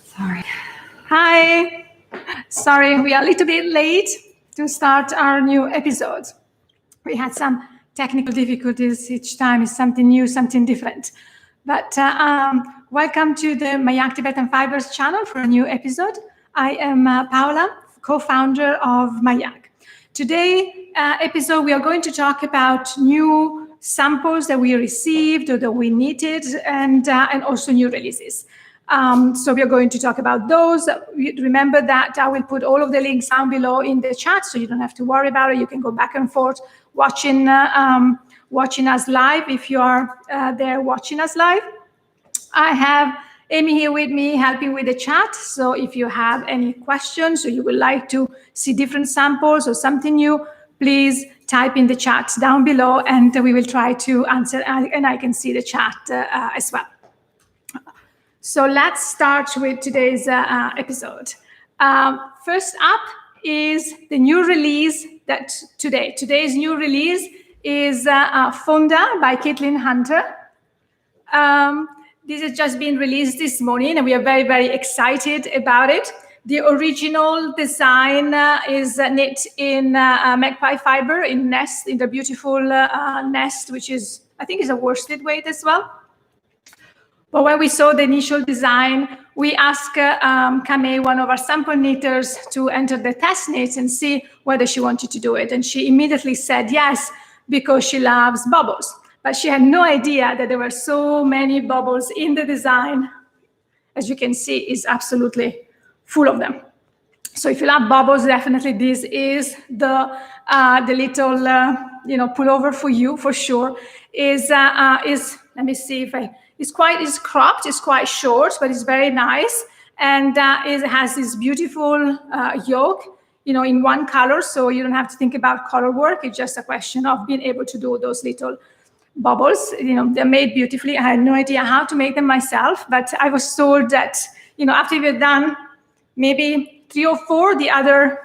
Sorry. Hi. Sorry, we are a little bit late to start our new episode. We had some technical difficulties. Each time is something new, something different. But welcome to the mYak Tibetan Fibers channel for a new episode. I am Paola, co-founder of mYak. Today episode, we are going to talk about new samples that we received or that we needed, and also new releases. So we are going to talk about those. Remember that I will put all of the links down below in the chat, so you don't have to worry about it. You can go back and forth watching us live if you are there watching us live. I have Amy here with me helping with the chat. So if you have any questions or you would like to see different samples or something new, please type in the chat down below and we will try to answer, and I can see the chat as well. So let's start with today's episode. First up is the new release that today's new release is Fonda by Caitlin Hunter. This has just been released this morning and we are very, very excited about it. The original design is knit in magpie fiber in nest, in the beautiful nest, which is, I think is a worsted weight as well. But when we saw the initial design, we asked Kramer, one of our sample knitters, to enter the test knits and see whether she wanted to do it. And she immediately said yes, because she loves bubbles. But she had no idea that there were so many bubbles in the design. As you can see, it's absolutely full of them. So if you love bubbles, definitely this is the little pullover for you for sure. Is let me see if it's cropped, it's quite short, but it's very nice, and it has this beautiful yoke, in one color, so you don't have to think about color work. It's just a question of being able to do those little bubbles. They're made beautifully. I had no idea how to make them myself, but I was told that after you've done maybe 3 or 4, the other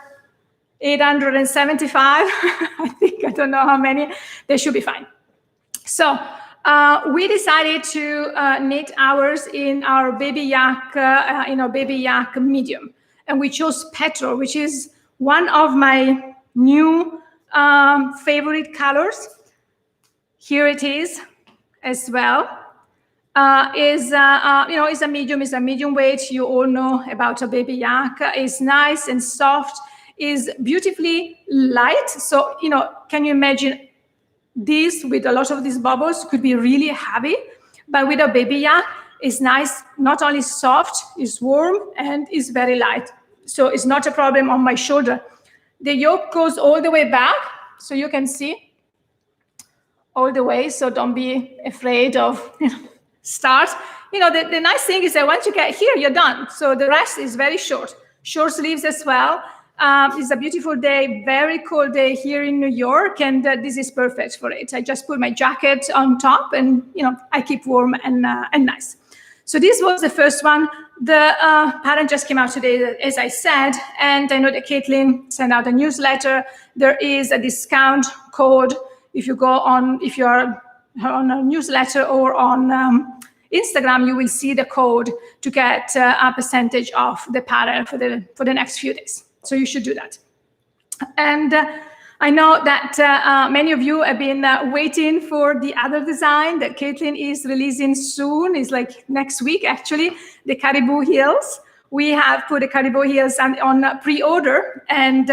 875, I don't know how many, they should be fine. So we decided to knit ours in our baby yak, baby yak medium, and we chose Petrol, which is one of my new favorite colors. Here it is as well. Is a medium weight. You all know about a baby yak. It's nice and soft, is beautifully light. So, can you imagine this with a lot of these bubbles could be really heavy, but with a baby yak, it's nice, not only soft, it's warm and it's very light. So it's not a problem on my shoulder. The yoke goes all the way back, so you can see all the way. So don't be afraid of, start. The nice thing is that once you get here, you're done. So the rest is very short sleeves as well. It's a beautiful day, very cold day here in New York, and this is perfect for it. I just put my jacket on top, and I keep warm and nice. So this was the first one. The pattern just came out today, as I said, and I know that Caitlin sent out a newsletter. There is a discount code if you are on a newsletter or on Instagram. You will see the code to get a percentage off the pattern for the next few days. So you should do that. And I know that many of you have been waiting for the other design that Caitlin is releasing soon. It's like next week, actually, the Caribou Heels. We have put the Caribou Heels on pre-order. And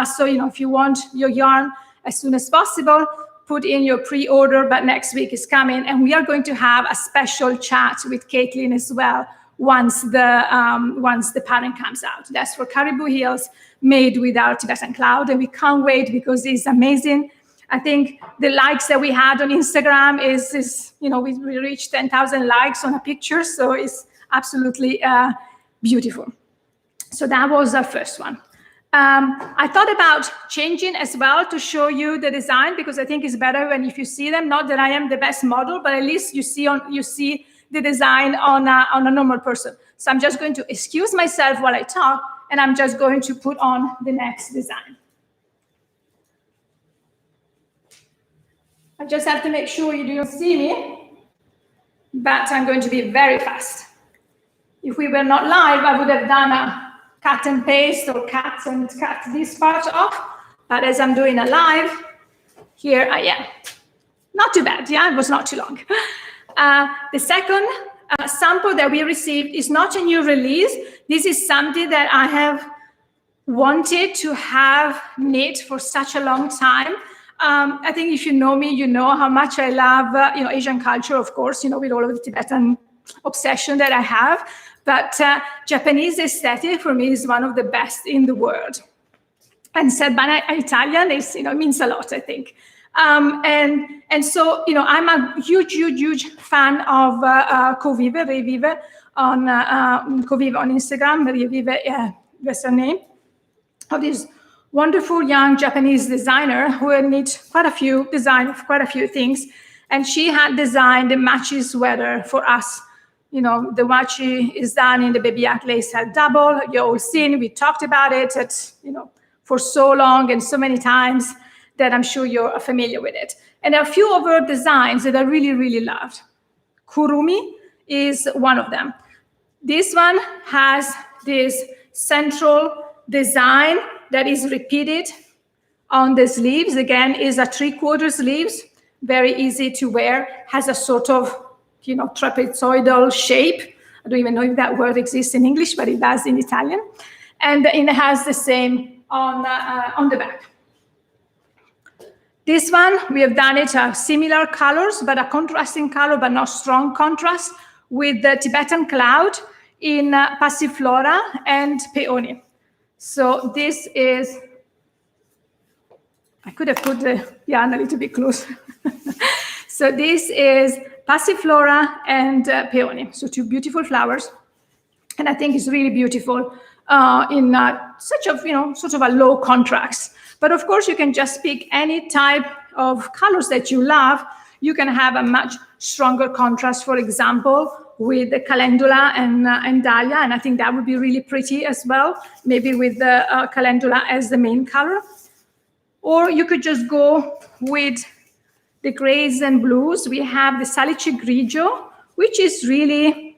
so, if you want your yarn as soon as possible, put in your pre-order, but next week is coming. And we are going to have a special chat with Caitlin as well once the pattern comes out. That's for Caribou Heels made with our Tibetan Cloud, and we can't wait because it's amazing. I think the likes that we had on Instagram is we reached 10,000 likes on a picture, so it's absolutely beautiful. So that was our first one. I thought about changing as well to show you the design, because I think it's better when if you see them. Not that I am the best model, but at least you see the design on a normal person. So I'm just going to excuse myself while I talk, and I'm just going to put on the next design. I just have to make sure you don't see me. but I'm going to be very fast. If we were not live, I would have done a cut and paste or cut this part off. But as I'm doing a live, here I am. Not too bad, yeah, it was not too long. The second sample that we received is not a new release. This is something that I have wanted to have knit for such a long time. I think if you know me, you know how much I love, Asian culture, of course, with all of the Tibetan obsession that I have. But Japanese aesthetic for me is one of the best in the world. And said by Italian is, means a lot, I think. And so, I'm a huge fan of Rievive on Instagram, Rievive, that's her name, of this wonderful young Japanese designer who knit quite a few things. And she had designed the machi sweater for us. The machi is done in the mYak lace double. You've all seen, we talked about it for so long and so many times that I'm sure you're familiar with it. And there are a few of her designs that I really loved. KURUMI is one of them. This one has this central design that is repeated on the sleeves. Again, is a 3/4 sleeves, very easy to wear, has a sort of, trapezoidal shape. I don't even know if that word exists in English, but it does in Italian. And it has the same on the back. This one, we have done it similar colors, but a contrasting color, but not strong contrast, with the Tibetan Cloud in Passiflora and Peony. So this is, I could have put the yarn a little bit closer. So this is Passiflora and Peony. So two beautiful flowers. And I think it's really beautiful in such a, sort of a low contrast. But of course, you can just pick any type of colors that you love. You can have a much stronger contrast, for example, with the calendula and dahlia. And I think that would be really pretty as well, maybe with the calendula as the main color. Or you could just go with the grays and blues. We have the Salice Grigio, which is really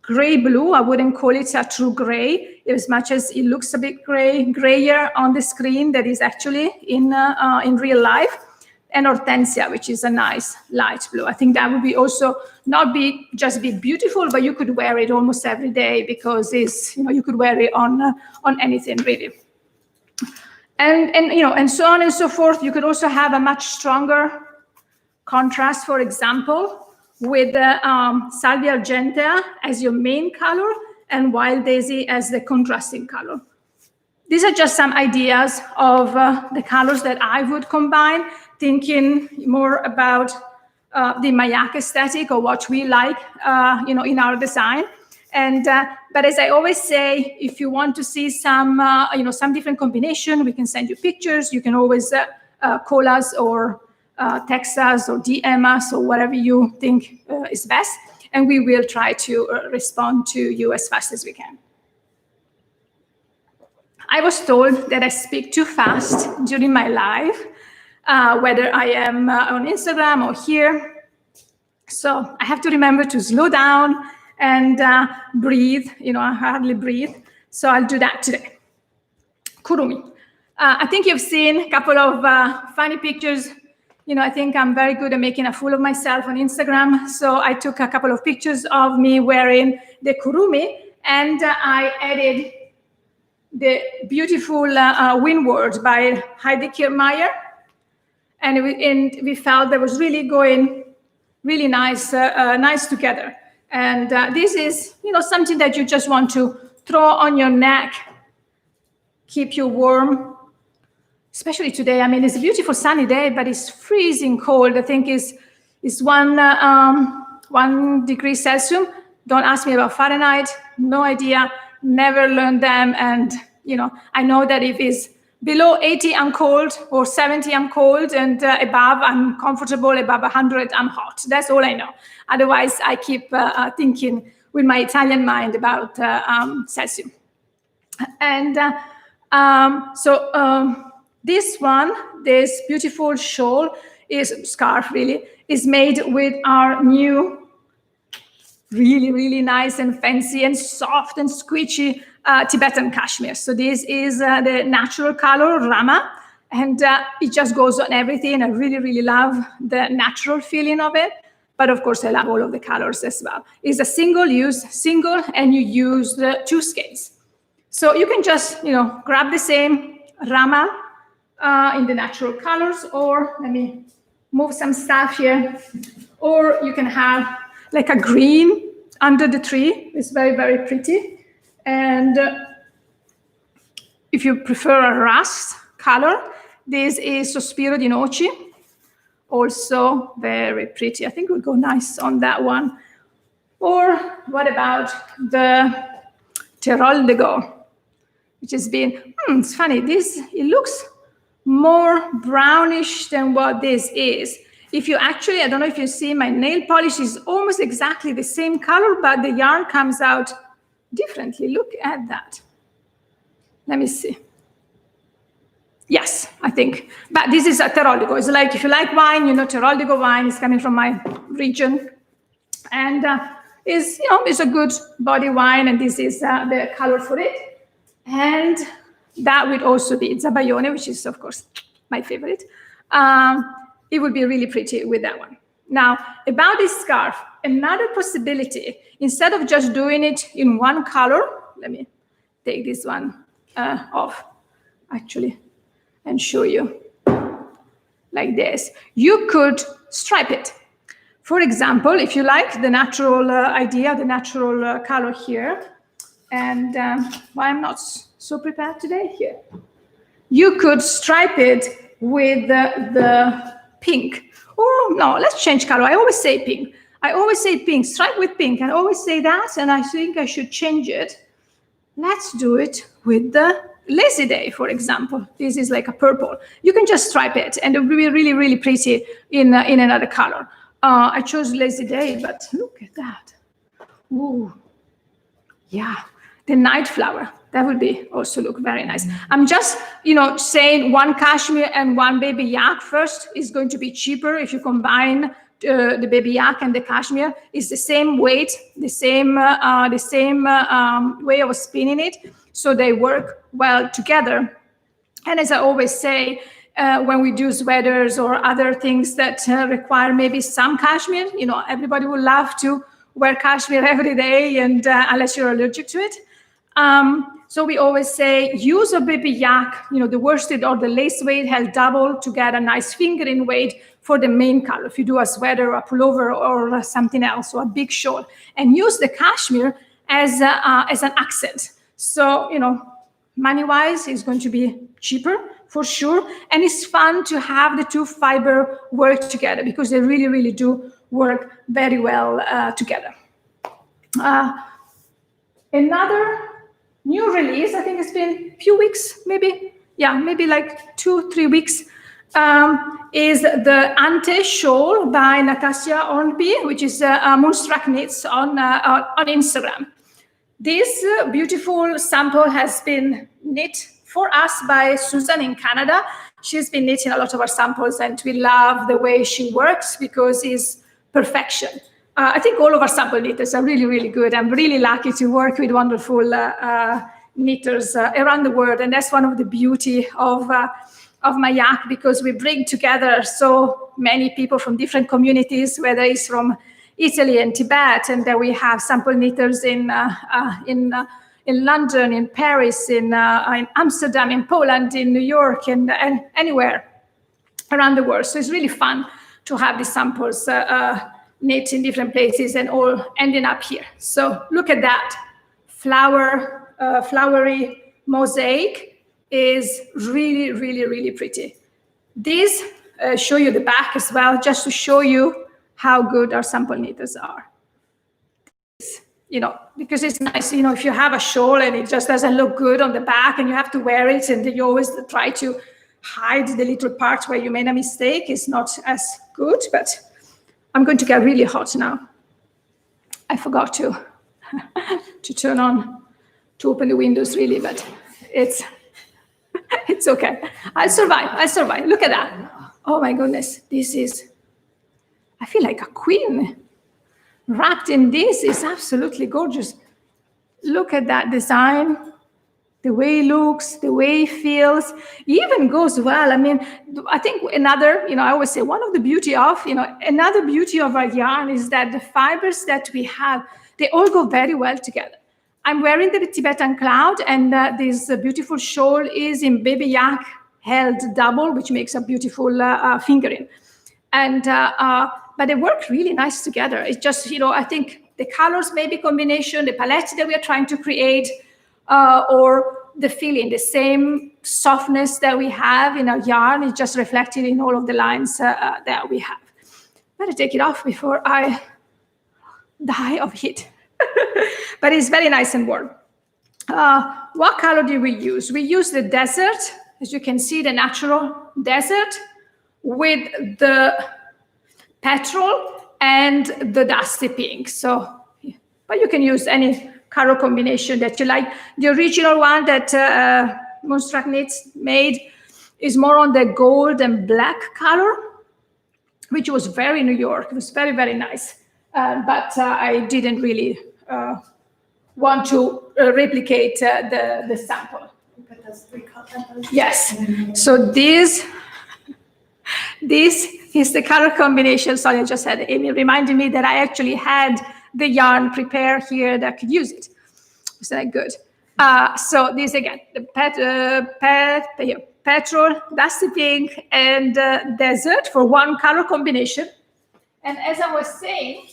gray blue. I wouldn't call it a true gray, as much as it looks a bit grayer on the screen. That is actually in real life. And Hortensia, which is a nice light blue. I think that would be also just be beautiful, but you could wear it almost every day because it's, you could wear it on anything really. And so on and so forth. You could also have a much stronger contrast, for example, with Salvia argentea as your main color and Wild Daisy as the contrasting color. These are just some ideas of the colors that I would combine, thinking more about the mYak aesthetic or what we like, in our design. And but as I always say, if you want to see some, some different combination, we can send you pictures. You can always call us or text us or DM us or whatever you think is best, and we will try to respond to you as fast as we can. I was told that I speak too fast during my live, whether I am on Instagram or here. So I have to remember to slow down and breathe. I hardly breathe. So I'll do that today. KURUMI. I think you've seen a couple of funny pictures. I think I'm very good at making a fool of myself on Instagram. So I took a couple of pictures of me wearing the KURUMI, and I added the beautiful WINDWARD by Heidi Kirrmaier. And we felt that was really going really nice together. And this is, something that you just want to throw on your neck, keep you warm, especially today. I mean, it's a beautiful sunny day, but it's freezing cold. I think it's 1 degree Celsius. Don't ask me about Fahrenheit. No idea. Never learned them. And, I know that if it's below 80, I'm cold, or 70, I'm cold, and above, I'm comfortable, above 100, I'm hot. That's all I know. Otherwise, I keep thinking with my Italian mind about Celsius. And this beautiful scarf really, is made with our new really, really nice and fancy and soft and squishy Tibetan cashmere. So this is the natural color, Rama, and it just goes on everything. I really, really love the natural feeling of it. But of course, I love all of the colors as well. It's a single, and you use the 2 skeins. So you can just, grab the same Rama in the natural colors, or let me move some stuff here. Or you can have like a green under the tree. It's very, very pretty. And if you prefer a rust color, this is Sospiro di Noci. Also very pretty. I think it would go nice on that one. Or what about the Terol de Go, which has been, it's funny, it looks more brownish than what this is. If you actually, I don't know if you see, my nail polish is almost exactly the same color, but the yarn comes out differently. Look at that. Let me see. Yes, I think. But this is a Terol de Go. It's like, if you like wine, Terol de Go wine is coming from my region. And it's a good body wine, and this is the color for it. And that would also be Zabaione, which is, of course, my favorite. It would be really pretty with that one. Now, about this scarf, another possibility, instead of just doing it in one color, let me take this one off, actually, and show you like this. You could stripe it. For example, if you like the natural idea, the natural color here, and why I'm not so prepared today here, you could stripe it with the pink. Oh, no, let's change color. I always say pink. I always say pink, stripe with pink. I always say that, and I think I should change it. Let's do it with the Lazy Day, for example. This is like a purple. You can just stripe it, and it will be really, really pretty in another color. I chose Lazy Day, but look at that. Ooh, yeah, the night flower. That would be also look very nice. I'm just, saying one cashmere and one baby yak first is going to be cheaper if you combine the baby yak and the cashmere. It's the same weight, the same way of spinning it, so they work well together. And as I always say, when we do sweaters or other things that require maybe some cashmere, everybody would love to wear cashmere every day, and unless you're allergic to it. So we always say, use a baby yak, the worsted or the lace weight held double to get a nice fingering weight for the main color. If you do a sweater or a pullover or something else, or a big shawl, and use the cashmere as an accent. So, money-wise, it's going to be cheaper for sure. And it's fun to have the 2 fiber work together, because they really, really do work very well together. Another new release, I think it's been a few weeks, maybe like 2-3 weeks, is the ANTHE shawl by Natasha Hornby, which is Moonstruck Knits on Instagram. This beautiful sample has been knit for us by Susan in Canada. She's been knitting a lot of our samples, and we love the way she works because it's perfection. I think all of our sample knitters are really, really good. I'm really lucky to work with wonderful knitters around the world, and that's one of the beauty of mYak, because we bring together so many people from different communities, whether it's from Italy and Tibet, and then we have sample knitters in London, in Paris, in Amsterdam, in Poland, in New York, and anywhere around the world. So it's really fun to have these samples knit in different places and all ending up here. So look at that. Flowery mosaic is really, really, really pretty. These show you the back as well, just to show you how good our sample knitters are. Because it's nice, if you have a shawl and it just doesn't look good on the back and you have to wear it, and you always try to hide the little parts where you made a mistake, it's not as good. But I'm going to get really hot now. I forgot to turn on, to open the windows really, but it's okay. I'll survive. Look at that. Oh my goodness, this is, I feel like a queen. wrapped in this is absolutely gorgeous. Look at that design, the way it looks, the way it feels. It even goes well. I mean, I think another, I always say one of the beauty of, another beauty of our yarn is that the fibers that we have, they all go very well together. I'm wearing the Tibetan Cloud, and this beautiful shawl is in baby yak held double, which makes a beautiful fingering. And but they work really nice together. It's just, I think the colors, maybe combination, the palette that we are trying to create, or the feeling, the same softness that we have in our yarn is just reflected in all of the lines that we have. Better take it off before I die of heat. But it's very nice and warm. What color did we use? We used the desert, as you can see, the natural desert with the petrol and the dusty pink. So, but you can use any color combination that you like. The original one that Moonstruck Knits made is more on the gold and black color, which was very New York. It was very, very nice. But I didn't really want to replicate the sample. Yes. So this is the color combination. Sorry, I just had Amy reminding me that I actually had the yarn prepared here that I could use it. Isn't that good? So this again, the petrol, dusty pink, and desert for one color combination. And as I was saying,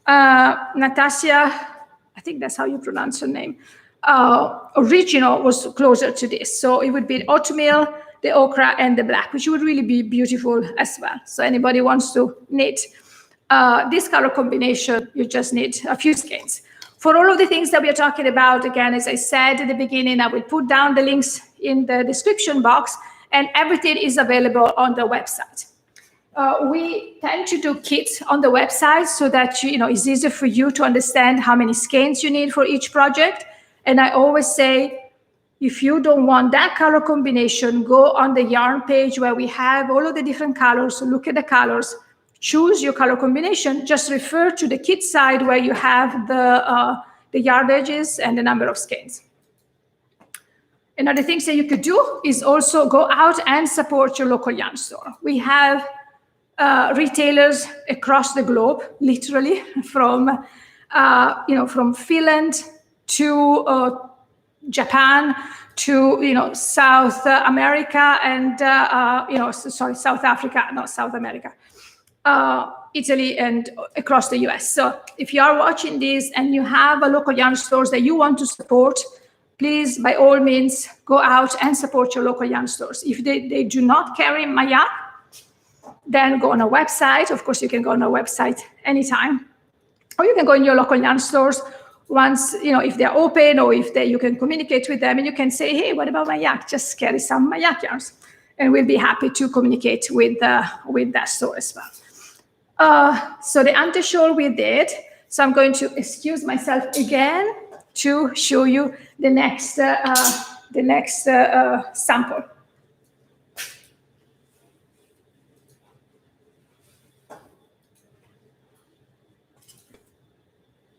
Natasha, I think that's how you pronounce her name, original was closer to this. So it would be oatmeal, the ochre, and the black, which would really be beautiful as well. So anybody wants to knit this color combination, you just need a few skeins. For all of the things that we are talking about, again, as I said at the beginning, I will put down the links in the description box, and everything is available on the website. We tend to do kits on the website so that it's easier for you to understand how many skeins you need for each project. And I always say, if you don't want that color combination, go on the yarn page where we have all of the different colors. So look at the colors, choose your color combination. Just refer to the kit side where you have the yardages and the number of skeins. Another thing that you could do is also go out and support your local yarn store. We have retailers across the globe, literally from Finland to Japan to South America and South Africa, not South America, Italy, and across the US. So if you are watching this and you have a local yarn stores that you want to support, please, by all means, go out and support your local yarn stores. If they do not carry mYak, then go on our website. Of course, you can go on our website anytime. Or you can go in your local yarn stores once, if they're open, or if you can communicate with them and you can say, hey, what about mYak? Just carry some mYak yarns. And we'll be happy to communicate with that store as well. So the ANTHE shawl we did. So I'm going to excuse myself again to show you the next sample.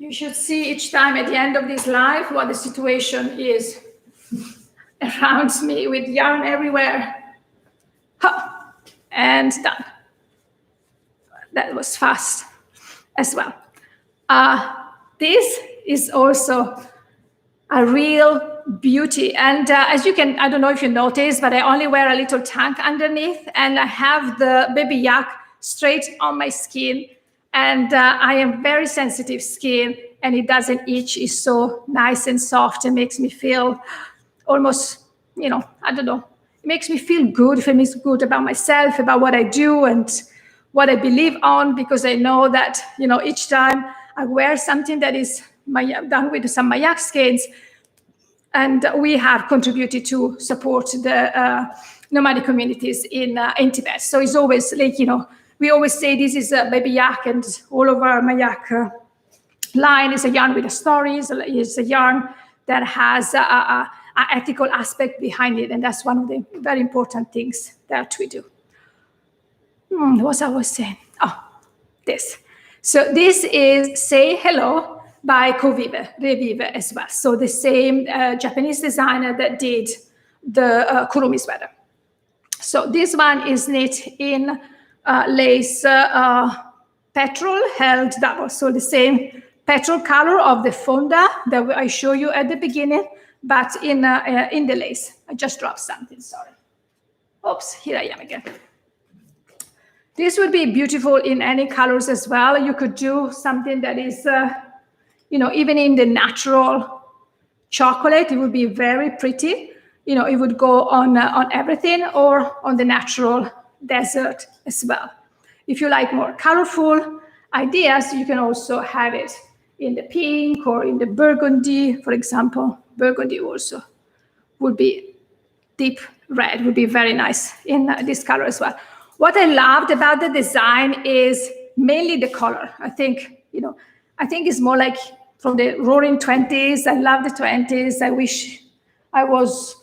You should see each time at the end of this live what the situation is around me with yarn everywhere. Ha! And done. That was fast as well. This is also a real beauty. And as you can, I don't know if you noticed, but I only wear a little tank underneath, and I have the baby yak straight on my skin. And I am very sensitive skin, and it doesn't itch. It's so nice and soft. It makes me feel almost, I don't know. It makes me feel good. It feels good about myself, about what I do and what I believe on, because I know that, each time I wear something that is done with some mYak skeins, and we have contributed to support the nomadic communities in Tibet. So it's always like, we always say this is a baby yak, and all of our mYak line is a yarn with a story, is a yarn that has an ethical aspect behind it, and that's one of the very important things that we do. What I was saying? Oh, this. So this is Say Hello by KURUMI Rievive as well. So the same Japanese designer that did the KURUMI sweater. So this one is knit in lace Petrol held double. So the same petrol color of the Fonda that I showed you at the beginning, but in the lace. I just dropped something, sorry. Oops, here I am again. This would be beautiful in any colors as well. You could do something that is, even in the natural chocolate, it would be very pretty. It would go on everything or on the natural desert as well. If you like more colorful ideas, you can also have it in the pink or in the burgundy, for example. Burgundy also would be deep red, would be very nice in this color as well. What I loved about the design is mainly the color. I think it's more like from the roaring 20s. I love the 20s. I wish I was,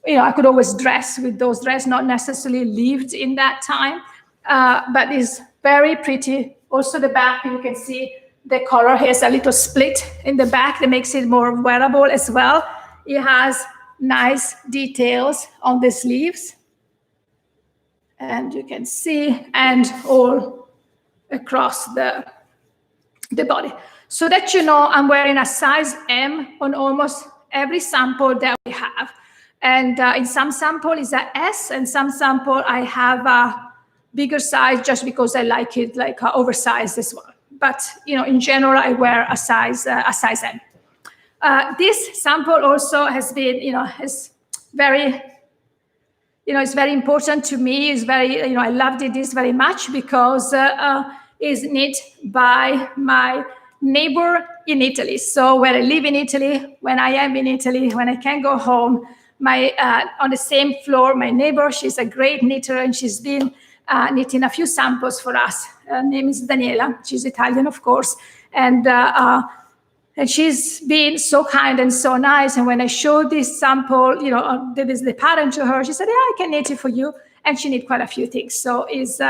I could always dress with those dresses, not necessarily lived in that time, but it's very pretty. Also the back, you can see the color has a little split in the back that makes it more wearable as well. It has nice details on the sleeves. And you can see, and all across the body. So that I'm wearing a size M on almost every sample that we have. And in some sample is a S, and some sample I have a bigger size just because I like it like oversized as well. But in general, I wear a size M. This sample also has been, is very, it's very important to me. It's very, I loved this very much because it's knit by my neighbor in Italy. So when I live in Italy, when I am in Italy, when I can go home, on the same floor, my neighbor, she's a great knitter, and she's been knitting a few samples for us. Her name is Daniela. She's Italian, of course. And she's been so kind and so nice. And when I showed this sample, there is the pattern to her, she said, yeah, I can knit it for you. And she knit quite a few things. So it's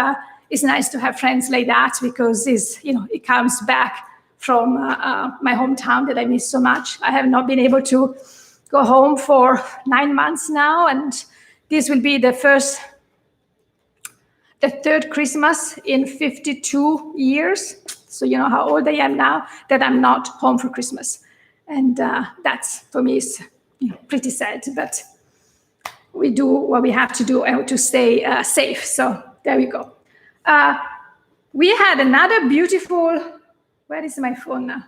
nice to have friends like that, because it comes back from my hometown that I miss so much. I have not been able to go home for 9 months now. And this will be the third Christmas in 52 years. So you know how old I am now, that I'm not home for Christmas. And that's, for me, is pretty sad. But we do what we have to do to stay safe. So there we go. We had another beautiful, where is my phone now?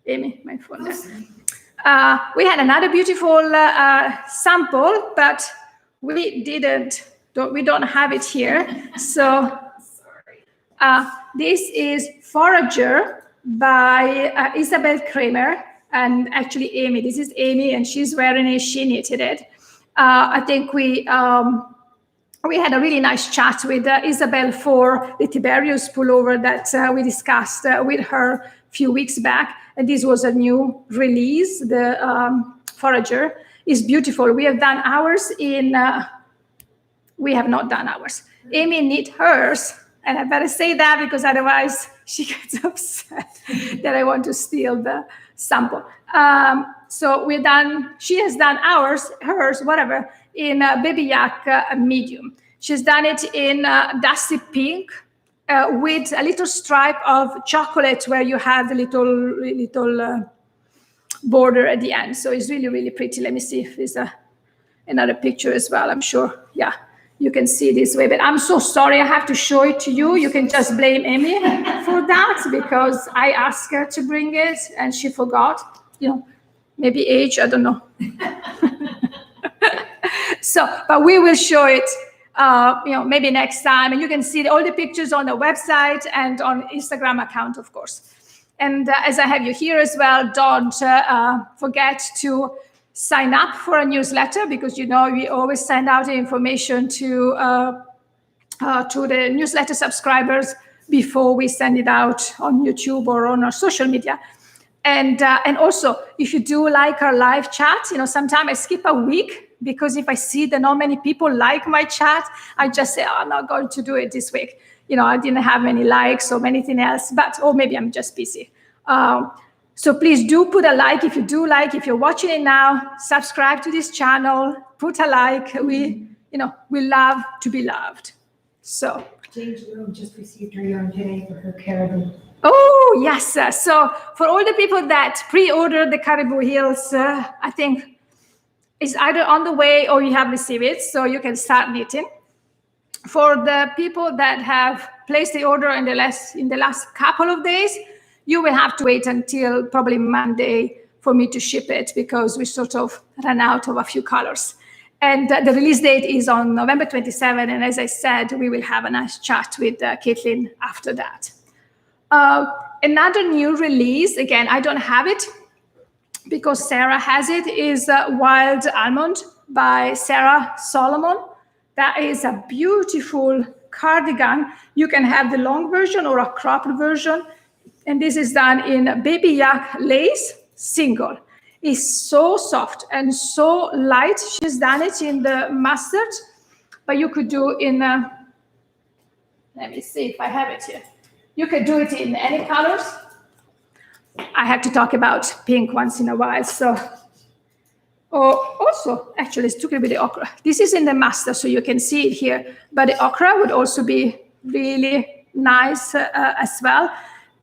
Amy, my phone now. We had another beautiful sample, but we don't have it here. So this is Forager by Isabel Kramer, and actually Amy. This is Amy, and she's wearing it. She knitted it. I think we had a really nice chat with Isabel for the Tiberius pullover that we discussed with her a few weeks back. And this was a new release. The Forager is beautiful. We have done ours in. We have not done ours. Amy knit hers, and I better say that because otherwise she gets upset that I want to steal the sample. So we're done. She has done hers, whatever, in mYak medium. She's done it in dusty pink with a little stripe of chocolate where you have the little border at the end. So it's really, really pretty. Let me see if there's another picture as well. I'm sure, yeah, you can see this way. But I'm so sorry, I have to show it to you. You can just blame Amy for that because I asked her to bring it and she forgot. Maybe age, I don't know. So, but we will show it, maybe next time. And you can see all the pictures on the website and on Instagram account, of course. And as I have you here as well, don't forget to sign up for a newsletter because, we always send out the information to the newsletter subscribers before we send it out on YouTube or on our social media. And also, if you do like our live chat, sometimes I skip a week because if I see that not many people like my chat, I just say, I'm not going to do it this week. you know, I didn't have many likes or anything else, but, or maybe I'm just busy. So please do put a like if you do like, if you're watching it now, subscribe to this channel, put a like. We, you know, we love to be loved. So. Jane's room just received her yarn today for her caribou. Oh, yes. So for all the people that pre-ordered the Caribou Heels, I think it's either on the way or you have received it, so you can start knitting. For the people that have placed the order in the last couple of days, you will have to wait until probably Monday for me to ship it, because we sort of ran out of a few colors. And the release date is on November 27. And as I said, we will have a nice chat with Caitlin after that. Another new release, again, I don't have it because Sarah has it, is Wild Almond by Sarah Solomon. That is a beautiful cardigan. You can have the long version or a cropped version. And this is done in baby yak lace single. It's so soft and so light. She's done it in the mustard, but you could do in, let me see if I have it here. You could do it in any colors. I have to talk about pink once in a while. So, also, actually, it's took a bit of ochre. This is in the mustard, so you can see it here. But the ochre would also be really nice as well.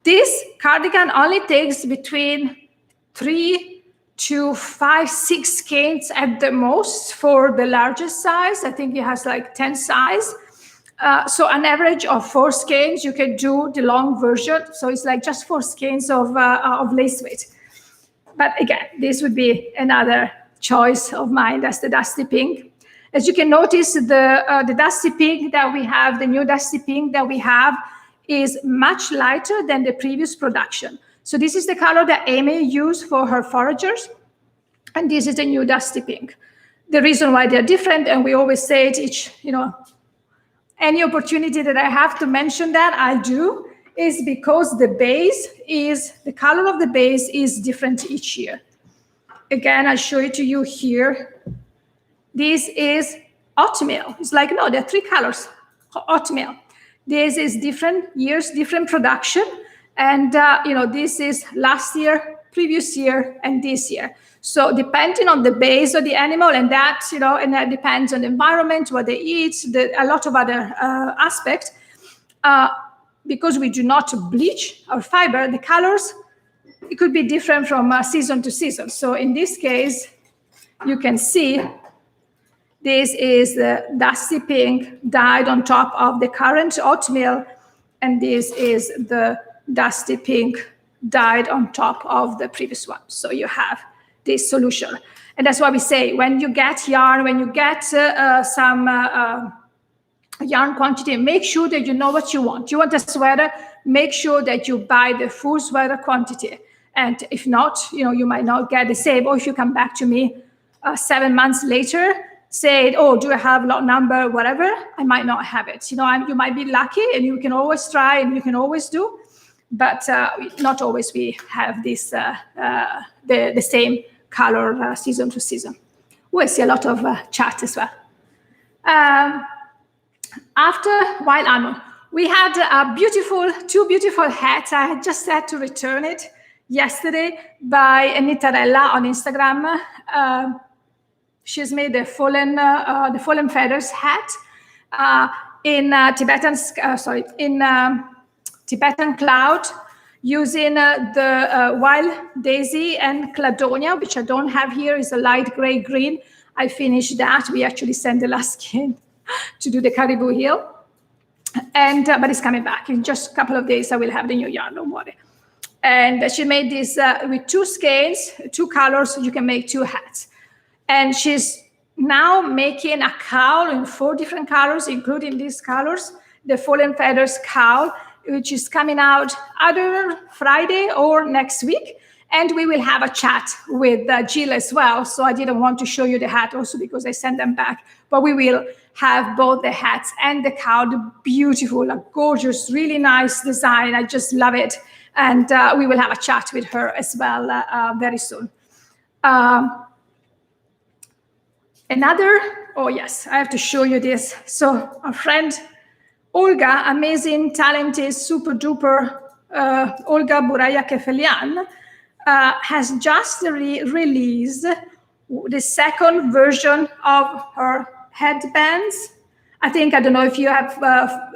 This cardigan only takes between 3 to 5, 6 skeins at the most for the largest size. I think it has like 10 size. So an average of 4 skeins, you can do the long version. So it's like just 4 skeins of lace weight. But again, this would be another choice of mine. That's the dusty pink. As you can notice, the dusty pink that we have, the new dusty pink that we have, is much lighter than the previous production. So this is the color that Amy used for her foragers. And this is the new dusty pink. The reason why they're different, and we always say it each, you know, any opportunity that I have to mention that, I do, is because the base is, the color of the base is different each year. Again, I'll show it to you here. This is oatmeal. It's like, no, there are 3 colors, oatmeal. This is different years, different production. And, you know, this is last year, previous year, and this year. So depending on the base of the animal, and that, you know, and that depends on the environment, what they eat, a lot of other aspects, because we do not bleach our fiber, the colors, it could be different from season to season. So in this case, you can see this is the dusty pink dyed on top of the current oatmeal, and this is the dusty pink dyed on top of the previous one. So you have this solution. And that's why we say, when you get yarn, when you get some yarn quantity, make sure that you know what you want. You want a sweater, make sure that you buy the full sweater quantity. And if not, you know, you might not get the same. Or if you come back to me 7 months later, say, oh, do I have lot number, whatever, I might not have it. You know, you might be lucky, and you can always try and you can always do, but not always we have this, the same color season to season. We see a lot of chat as well. After Wild Almond, we had two beautiful hats. I had just had to return it yesterday by Nittarella on Instagram. She's made the fallen feathers hat in Tibetan Cloud, using the wild daisy and cladonia, which I don't have here. Is a light gray green. I finished that. We actually sent the last skein to do the caribou heel, and but it's coming back in just a couple of days. I will have the new yarn. Don't worry. And she made this with 2 skeins, 2 colors. So you can make 2 hats. And she's now making a cowl in 4 different colors, including these colors, the Fallen Feathers cowl, which is coming out either Friday or next week. And we will have a chat with Jill as well. So I didn't want to show you the hat also because I sent them back. But we will have both the hats and the cowl. Beautiful, a gorgeous, really nice design. I just love it. And we will have a chat with her as well very soon. Oh yes, I have to show you this. So our friend Olga, amazing, talented, super duper Olga Buraya-Kefelian has just released the second version of her headbands. I don't know if you have,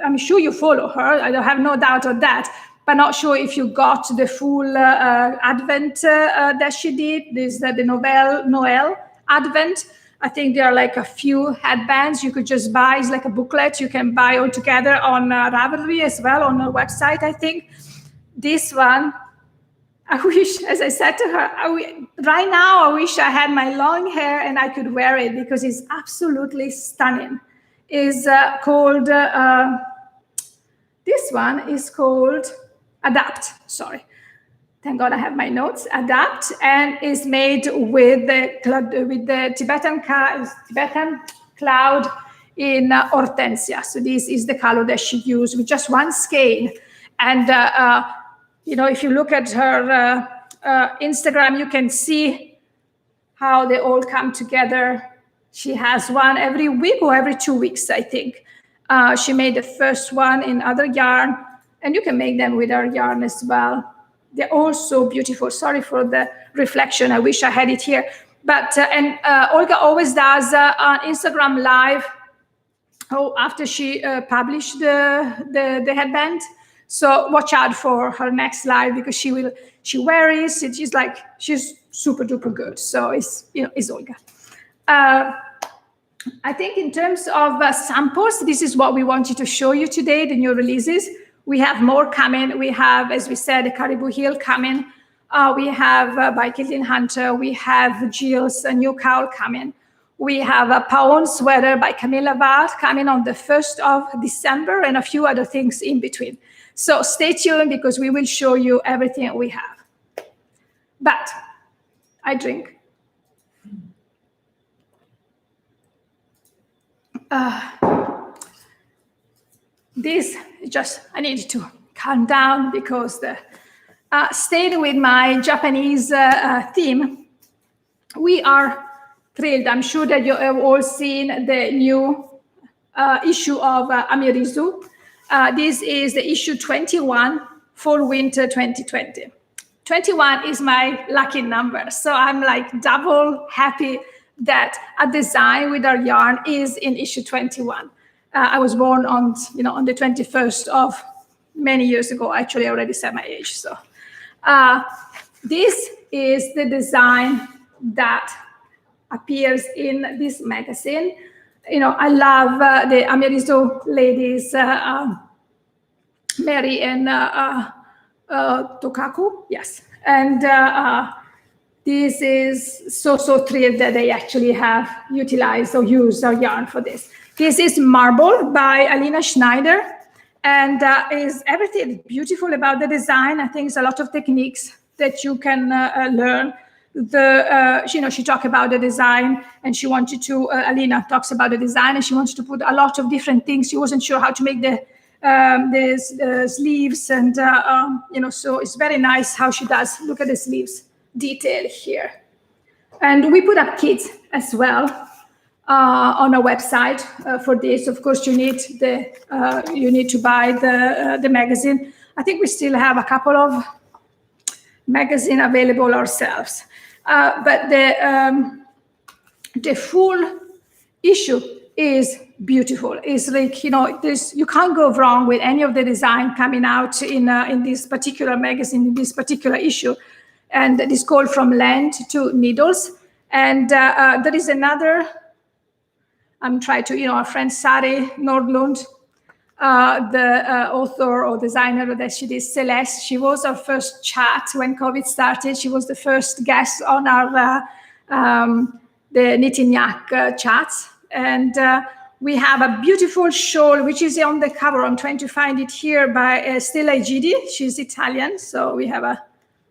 I'm sure you follow her. I don't have no doubt of that, but not sure if you got the full Advent that she did. This the Noel Advent. I think there are like a few headbands you could just buy. It's like a booklet you can buy all together on Ravelry as well, on her website, I think. This one, I wish, as I said to her, right now I wish I had my long hair and I could wear it because it's absolutely stunning. Is called, this one is called Adapt, sorry. Thank God I have my notes. Adapt, and is made with the Tibetan Cloud in Hortensia. So this is the color that she used with just one skein. And, you know, if you look at her Instagram, you can see how they all come together. She has one every week or every 2 weeks, I think. She made the first one in other yarn, and you can make them with our yarn as well. They're all so beautiful. Sorry for the reflection. I wish I had it here. But, and Olga always does an Instagram live after she published the headband. So watch out for her next live because she wears it. She's super duper good. So it's Olga. I think in terms of samples, this is what we wanted to show you today, the new releases. We have more coming. We have, as we said, the Caribou Hill coming. We have by Caitlin Hunter. We have Jill's new Cowl coming. We have a Paon sweater by Camilla Vard coming on the 1st of December and a few other things in between. So stay tuned because we will show you everything we have. But I drink. This just, I need to calm down because staying with my Japanese theme, we are thrilled. I'm sure that you have all seen the new issue of Amirizu. This is the issue 21 for winter 2020. 21 is my lucky number. So I'm like double happy that a design with our yarn is in issue 21. I was born on the 21st of many years ago. Actually, I already said my age. So this is the design that appears in this magazine. I love the Amirizu ladies, Mary and Tokaku. Yes. And this is so thrilled that they actually have utilized or used our yarn for this. This is Marble by Alina Schneider, and is everything beautiful about the design. I think it's a lot of techniques that you can learn. She talked about the design, and she wanted to. Alina talks about the design, and she wanted to put a lot of different things. She wasn't sure how to make the sleeves, and so it's very nice how she does. Look at the sleeves detail here, and we put up kits as well. On our website for this. Of course, you need to buy the magazine. I think we still have a couple of magazine available ourselves, but the full issue is beautiful. It's like you can't go wrong with any of the design coming out in this particular magazine, in this particular issue, and it is called From Land to Needles. And there is another. I'm trying to, our friend Sari Nordlund, the author or designer that she did, Celeste. She was our first chat when COVID started. She was the first guest on our the mYak chats. And we have a beautiful shawl, which is on the cover. I'm trying to find it here by Stella Egidi. She's Italian, so we have a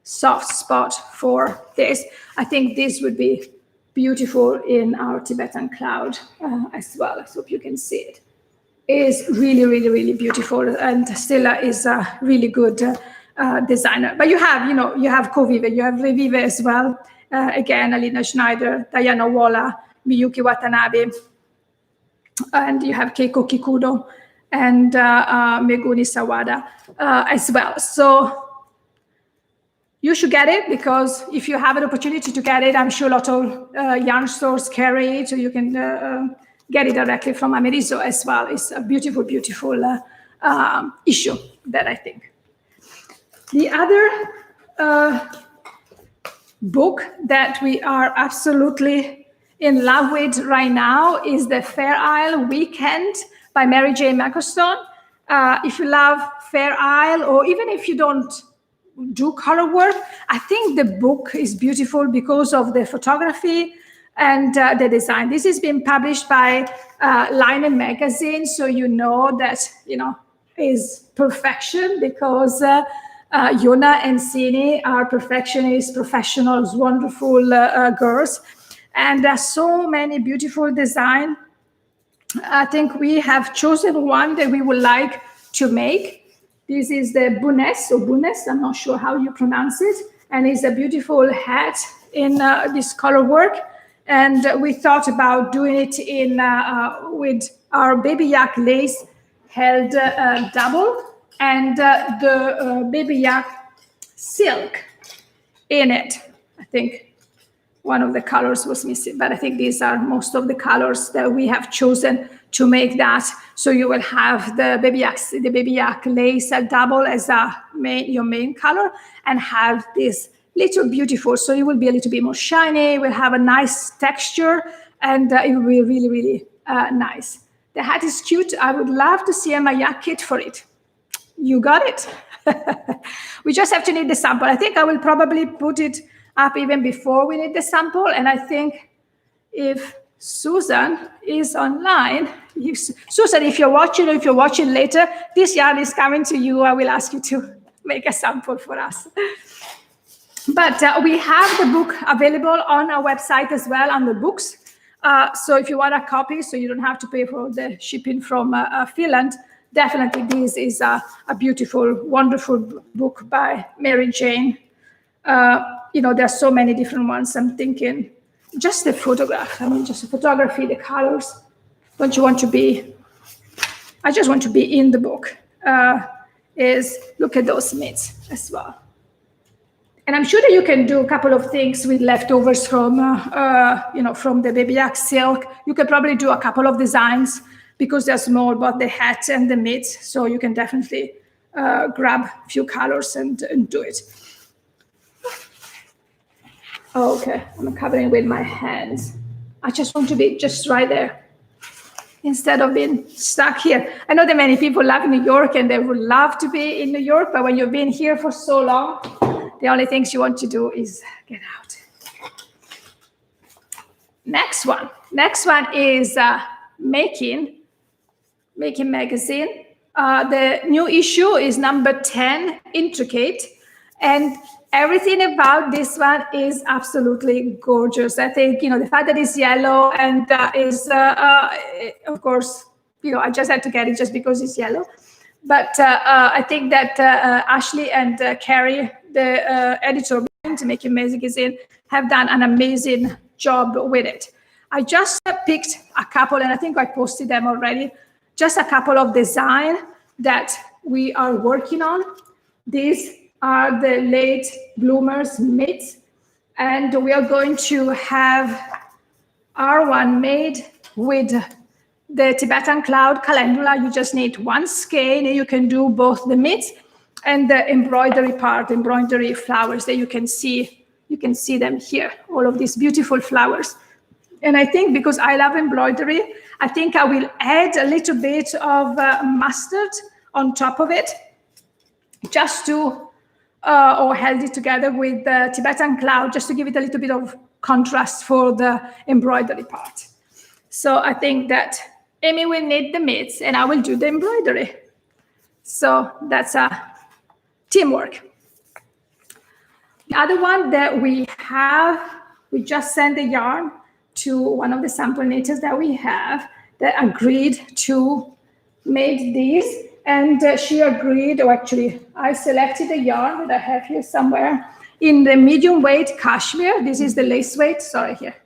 soft spot for this. I think this would be beautiful in our Tibetan Cloud as well. I hope you can see it. It's really, really, really beautiful, and Stella is a really good designer. But you have Kovive, you have Rievive as well. Again, Alina Schneider, Diana Walla, Miyuki Watanabe, and you have Keiko Kikudo. and Megumi Sawada as well. So you should get it, because if you have an opportunity to get it, I'm sure a lot of yarn stores carry it, so you can get it directly from Amerizo as well. It's a beautiful, beautiful issue that I think. The other book that we are absolutely in love with right now is the Fair Isle Weekend by Mary J. Ecclestone. If you love Fair Isle, or even if you don't do color work, I think the book is beautiful because of the photography and the design. This has been published by Linen magazine, so you know that is perfection, because Yona and Sini are perfectionists, professionals, wonderful girls, and there are so many beautiful designs. I think we have chosen one that we would like to make. This is the Bunes, or Bunes, I'm not sure how you pronounce it, and it's a beautiful hat in this color work. And we thought about doing it in with our baby yak lace held double, and the baby yak silk in it. I think one of the colors was missing, but I think these are most of the colors that we have chosen to make that. So you will have the baby yak lace double as your main color, and have this little beautiful. So it will be a little bit more shiny. Will have a nice texture, and it will be really, really nice. The hat is cute. I would love to see a mYak kit for it. You got it. We just have to need the sample. I think I will probably put it up even before we need the sample. And I think if Susan is online, Susan, if you're watching, or if you're watching later, this yarn is coming to you. I will ask you to make a sample for us. But we have the book available on our website as well, under books. So if you want a copy, so you don't have to pay for the shipping from Finland, definitely this is a beautiful, wonderful book by Mary Jane. There are so many different ones. I'm thinking just the photograph. I mean, just the photography, the colors. Don't you want to be? I just want to be in the book. Look at those mitts as well. And I'm sure that you can do a couple of things with leftovers from, from the baby yak silk. You can probably do a couple of designs because they're small, but the hat and the mitts. So you can definitely grab a few colors and do it. Oh, okay, I'm covering with my hands. I just want to be just right there instead of being stuck here. I know that many people love New York and they would love to be in New York, but when you've been here for so long, the only things you want to do is get out. Next one is Making magazine. The new issue is number 10, Intricate, and everything about this one is absolutely gorgeous. I think, the fact that it's yellow and is, of course, I just had to get it just because it's yellow. But I think that Ashley and Carrie, the editor behind Making magazine, have done an amazing job with it. I just picked a couple, and I think I posted them already, just a couple of design that we are working on. These are the late bloomers mitts, and we are going to have our one made with the Tibetan Cloud calendula. You just need one skein, and you can do both the mitts and the embroidery part, embroidery flowers that you can see. You can see them here, all of these beautiful flowers. And I think because I love embroidery, I think I will add a little bit of mustard on top of it, just to, or held it together with the Tibetan Cloud, just to give it a little bit of contrast for the embroidery part. So I think that Amy will knit the mitts and I will do the embroidery. So that's a teamwork. The other one that we have, we just sent the yarn to one of the sample knitters that we have that agreed to make these. And she agreed, or actually I selected the yarn that I have here somewhere in the medium weight cashmere. This is the lace weight, sorry, here.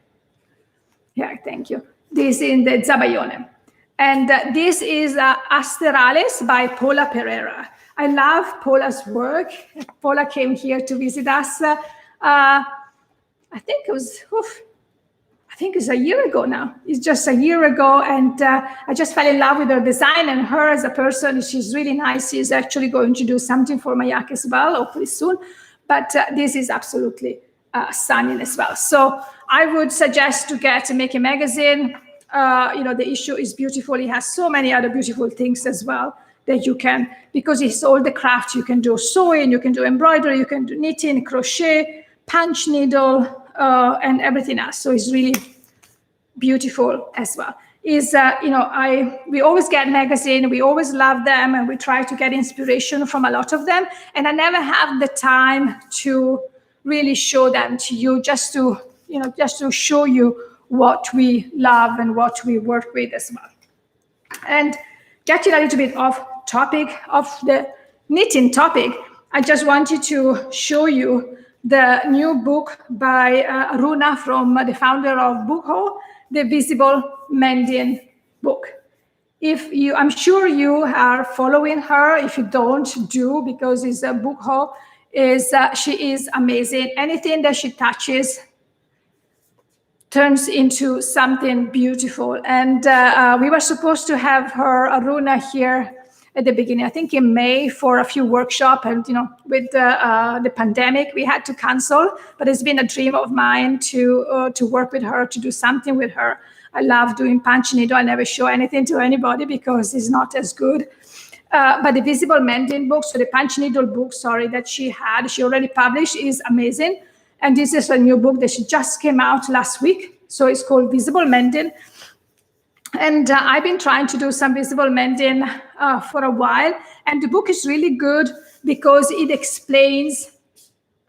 Yeah, thank you. This is in the Zabayone. And this is Asterales by Paula Pereira. I love Paula's work. Paula came here to visit us. I think it was, I think it's a year ago now. It's just a year ago. And I just fell in love with her design and her as a person. She's really nice. She's actually going to do something for mYak as well, hopefully soon. But this is absolutely stunning as well. So I would suggest to get Make a Magazine. The issue is beautiful. It has so many other beautiful things as well that you can, because it's all the crafts. You can do sewing, you can do embroidery, you can do knitting, crochet, punch needle, and everything else. So it's really beautiful as well. We always get magazine, we always love them, and we try to get inspiration from a lot of them. And I never have the time to really show them to you, just to show you what we love and what we work with as well. And getting a little bit off topic of the knitting topic, I just wanted to show you the new book by Runa, from the founder of Bookho, the Visible Mending book. I'm sure you are following her. If you don't, do, because it's a Bookho. She is amazing. Anything that she touches turns into something beautiful. And we were supposed to have her, Aruna, here at the beginning, I think in May, for a few workshops. And with the pandemic, we had to cancel. But it's been a dream of mine to work with her, to do something with her. I love doing punch needle. I never show anything to anybody because it's not as good. But the Visible Mending book, so the punch needle book, that she already published, is amazing. And this is a new book that she just came out last week. So it's called Visible Mending. And I've been trying to do some visible mending for a while. And the book is really good because it explains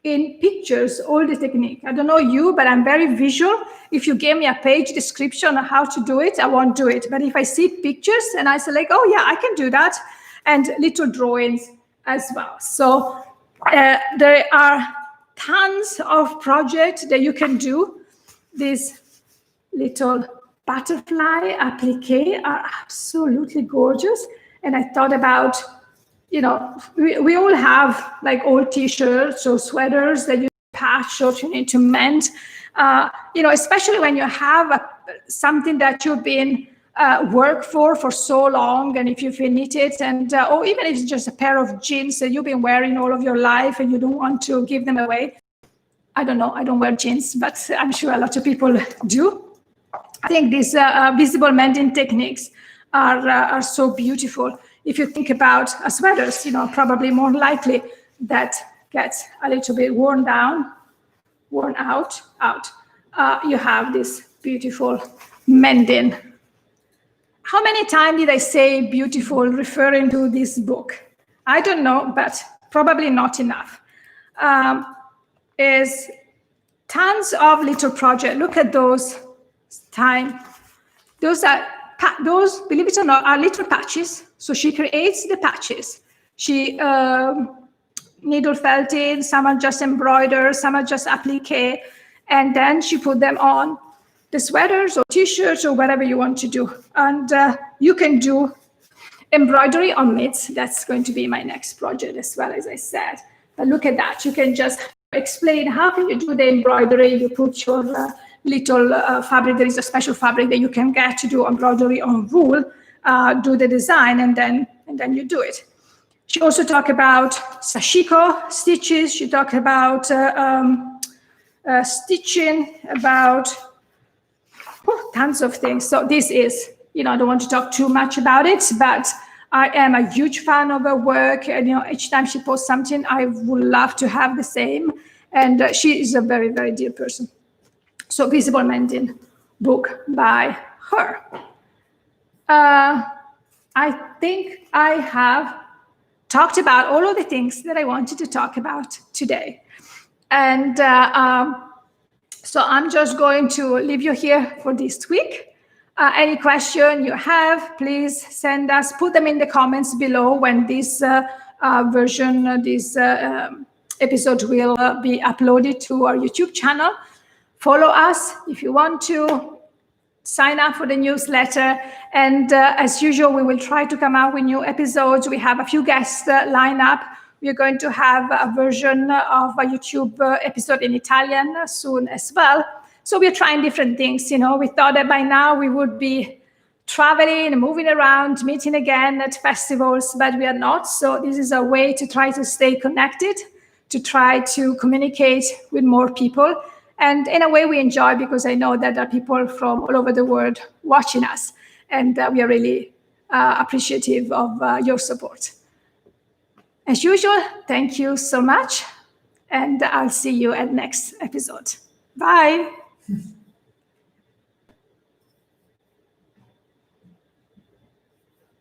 in pictures all the technique. I don't know you, but I'm very visual. If you gave me a page description on how to do it, I won't do it. But if I see pictures and I say like, oh yeah, I can do that. And little drawings as well. So there are tons of projects that you can do. These little butterfly applique are absolutely gorgeous. And I thought about, we all have like old t-shirts or sweaters that you patch or you need to mend. Especially when you have something that you've been work for so long, and if you've knitted, and or even if it's just a pair of jeans that you've been wearing all of your life and you don't want to give them away. I don't know, I don't wear jeans, but I'm sure a lot of people do. I think these visible mending techniques are so beautiful. If you think about sweaters, probably more likely that gets a little bit worn out. You have this beautiful mending. How many times did I say beautiful referring to this book? I don't know, but probably not enough. Is tons of little projects. Look at those time. Those, believe it or not, are little patches. So she creates the patches. She needle felted, some are just embroidered, some are just applique, and then she put them on the sweaters or t-shirts or whatever you want to do. And you can do embroidery on mitts. That's going to be my next project as well, as I said. But look at that. You can just explain how can you do the embroidery. You put your little fabric. There is a special fabric that you can get to do embroidery on wool, do the design, and then you do it. She also talked about sashiko stitches. She talked about stitching, about tons of things. So this is, I don't want to talk too much about it, but I am a huge fan of her work. And, each time she posts something, I would love to have the same. And she is a very, very dear person. So Visible Mending book by her. I think I have talked about all of the things that I wanted to talk about today. And so I'm just going to leave you here for this week. Any question you have, please send us, put them in the comments below when this episode will be uploaded to our YouTube channel. Follow us if you want to. sign up for the newsletter. And as usual, we will try to come out with new episodes. We have a few guests lined up. We are going to have a version of a YouTube episode in Italian soon as well. So we're trying different things. You know, we thought that by now we would be traveling, moving around, meeting again at festivals, but we are not. So this is a way to try to stay connected, to try to communicate with more people. And in a way we enjoy, because I know that there are people from all over the world watching us. And we are really appreciative of your support. As usual, thank you so much. And I'll see you at next episode. Bye.